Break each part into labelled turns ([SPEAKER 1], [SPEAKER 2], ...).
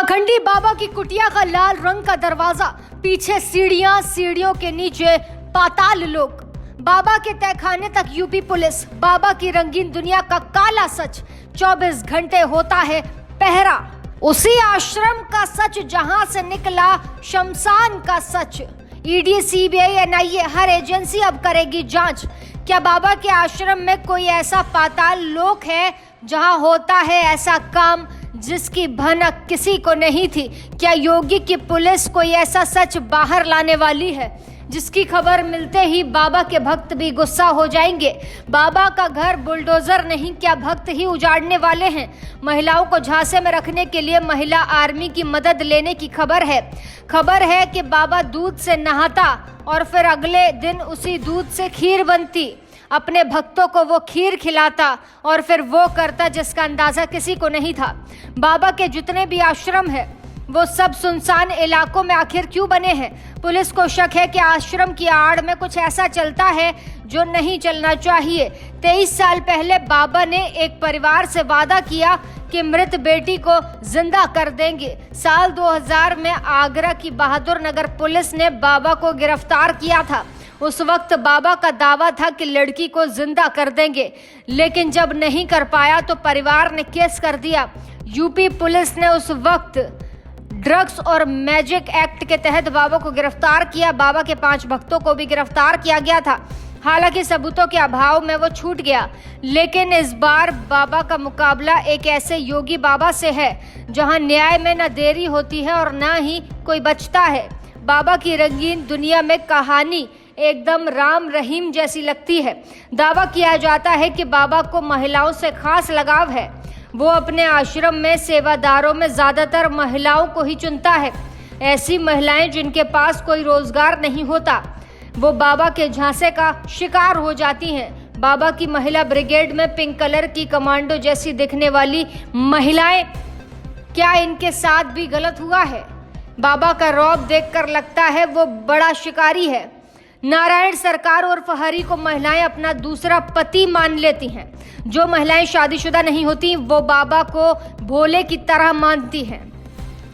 [SPEAKER 1] पाखंडी बाबा की कुटिया का लाल रंग का दरवाजा, पीछे सीढ़ियां, सीढ़ियों के नीचे पाताल लोक। बाबा के तहखाने तक यूपी पुलिस। बाबा की रंगीन दुनिया का काला सच। 24 घंटे होता है पहरा। उसी आश्रम का सच जहां से निकला शमशान का सच। ईडी, सीबीआई, एनआईए हर एजेंसी अब करेगी जांच। क्या बाबा के आश्रम में कोई ऐसा पाताल लोक है जहां होता है ऐसा काम जिसकी भनक किसी को नहीं थी? क्या योगी की पुलिस कोई ऐसा सच बाहर लाने वाली है जिसकी खबर मिलते ही बाबा के भक्त भी गुस्सा हो जाएंगे? बाबा का घर बुलडोजर नहीं, क्या भक्त ही उजाड़ने वाले हैं? महिलाओं को झांसे में रखने के लिए महिला आर्मी की मदद लेने की खबर है कि बाबा दूध से नहाता और फिर अगले दिन उसी दूध से खीर बनती। अपने भक्तों को वो खीर खिलाता और फिर वो करता जिसका अंदाजा किसी को नहीं था। बाबा के जितने भी आश्रम है वो सब सुनसान इलाकों में आखिर क्यों बने हैं? पुलिस को शक है कि आश्रम की आड़ में कुछ ऐसा चलता है जो नहीं चलना चाहिए। 23 साल पहले बाबा ने एक परिवार से वादा किया कि मृत बेटी को जिंदा कर देंगे। साल 2000 में आगरा की बहादुर नगर पुलिस ने बाबा को गिरफ्तार किया था। उस वक्त बाबा का दावा था कि लड़की को जिंदा कर देंगे, लेकिन जब नहीं कर पाया तो परिवार ने केस कर दिया। यूपी पुलिस ने उस वक्त ड्रग्स और मैजिक एक्ट के तहत बाबा को गिरफ्तार किया। बाबा के 5 भक्तों को भी गिरफ्तार किया गया था। हालांकि सबूतों के अभाव में वो छूट गया, लेकिन इस बार बाबा का मुकाबला एक ऐसे योगी बाबा से है जहां न्याय में न देरी होती है और न ही कोई बचता है। बाबा की रंगीन दुनिया में कहानी एकदम राम रहीम जैसी लगती है। दावा किया जाता है कि बाबा को महिलाओं से खास लगाव है। वो अपने आश्रम में सेवादारों में ज्यादातर महिलाओं को ही चुनता है। ऐसी महिलाएं जिनके पास कोई रोजगार नहीं होता, वो बाबा के झांसे का शिकार हो जाती हैं। बाबा की महिला ब्रिगेड में पिंक कलर की कमांडो जैसी दिखने वाली महिलाएं, क्या इनके साथ भी गलत हुआ है? बाबा का रौब देखकर लगता है वो बड़ा शिकारी है। नारायण सरकार और हरि को महिलाएं अपना दूसरा पति मान लेती हैं। जो महिलाएं शादीशुदा नहीं होती वो बाबा को भोले की तरह मानती हैं।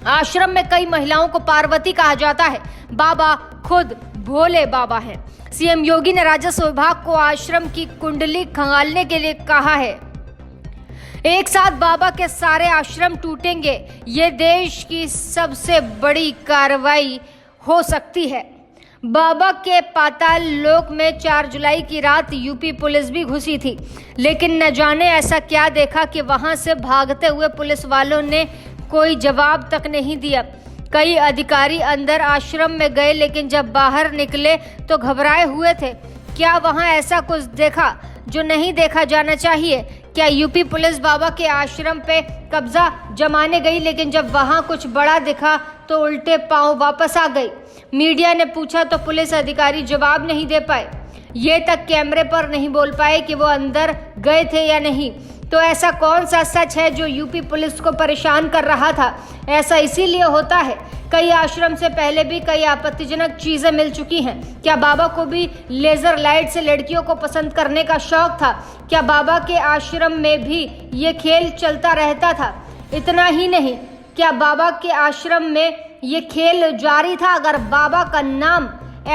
[SPEAKER 1] आश्रम में कई महिलाओं को पार्वती कहा जाता है। बाबा खुद भोले बाबा हैं। सीएम योगी ने राजस्व विभाग को आश्रम की कुंडली खंगालने के लिए कहा है। एक साथ बाबा के सारे आश्रम टूटेंगे, ये देश की सबसे बड़ी कार्रवाई हो सकती है। बाबा के पाताल लोक में 4 जुलाई की रात यूपी पुलिस भी घुसी थी, लेकिन न जाने ऐसा क्या देखा कि वहां से भागते हुए पुलिस वालों ने कोई जवाब तक नहीं दिया। कई अधिकारी अंदर आश्रम में गए, लेकिन जब बाहर निकले तो घबराए हुए थे। क्या वहां ऐसा कुछ देखा जो नहीं देखा जाना चाहिए? क्या यूपी पुलिस बाबा के आश्रम पे कब्जा जमाने गई, लेकिन जब वहां कुछ बड़ा दिखा तो उल्टे पांव वापस आ गई? मीडिया ने पूछा तो पुलिस अधिकारी जवाब नहीं दे पाए। ये तक कैमरे पर नहीं बोल पाए कि वो अंदर गए थे या नहीं। तो ऐसा कौन सा सच है जो यूपी पुलिस को परेशान कर रहा था? ऐसा इसीलिए होता है, कई आश्रम से पहले भी कई आपत्तिजनक चीजें मिल चुकी हैं। क्या बाबा को भी लेजर लाइट से लड़कियों को पसंद करने का शौक था? क्या बाबा के आश्रम में भी ये खेल चलता रहता था? इतना ही नहीं, क्या बाबा के आश्रम में ये खेल जारी था? अगर बाबा का नाम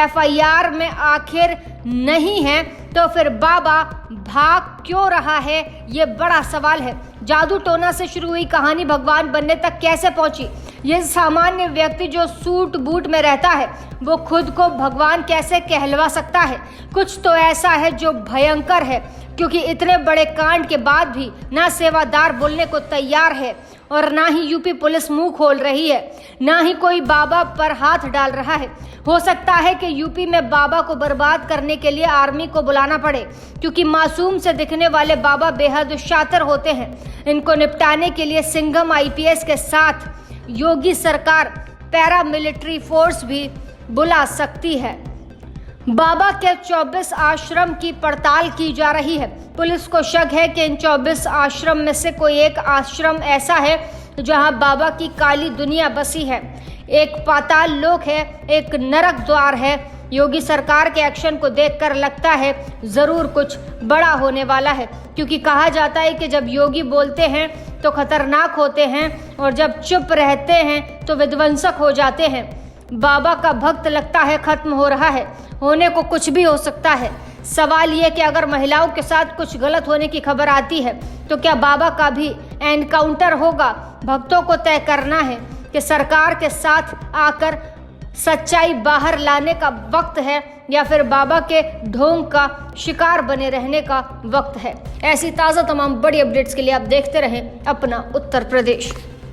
[SPEAKER 1] FIR में आखिर नहीं है तो फिर बाबा भाग क्यों रहा है? ये बड़ा सवाल है। जादू टोना से शुरू हुई कहानी भगवान बनने तक कैसे पहुंची? ये सामान्य व्यक्ति जो सूट बूट में रहता है वो खुद को भगवान कैसे कहलवा सकता है? कुछ तो ऐसा है जो भयंकर है, क्योंकि इतने बड़े कांड के बाद भी ना सेवादार बोलने को तैयार है और ना ही यूपी पुलिस मुंह खोल रही है, ना ही कोई बाबा पर हाथ डाल रहा है। हो सकता है कि यूपी में बाबा को बर्बाद करने के लिए आर्मी को बुलाना पड़े, क्योंकि मासूम से दिखने वाले बाबा बेहद शातिर होते हैं। इनको निपटाने के लिए सिंघम IPS के साथ योगी सरकार पैरामिलिट्री फोर्स भी बुला सकती है। बाबा के 24 आश्रम की पड़ताल की जा रही है। पुलिस को शक है कि इन 24 आश्रम में से कोई एक आश्रम ऐसा है जहां बाबा की काली दुनिया बसी है। एक पाताल लोक है, एक नरक द्वार है। योगी सरकार के एक्शन को देखकर लगता है जरूर कुछ बड़ा होने वाला है, क्योंकि कहा जाता है कि जब योगी बोलते हैं तो खतरनाक होते हैं और जब चुप रहते हैं तो विध्वंसक हो जाते हैं। बाबा का भक्त लगता है खत्म हो रहा है, होने को कुछ भी हो सकता है। सवाल ये कि अगर महिलाओं के साथ कुछ गलत होने की खबर आती है तो क्या बाबा का भी एनकाउंटर होगा? भक्तों को तय करना है कि सरकार के साथ आकर सच्चाई बाहर लाने का वक्त है या फिर बाबा के ढोंग का शिकार बने रहने का वक्त है। ऐसी ताज़ा तमाम बड़ी अपडेट्स के लिए आप देखते रहें अपना उत्तर प्रदेश।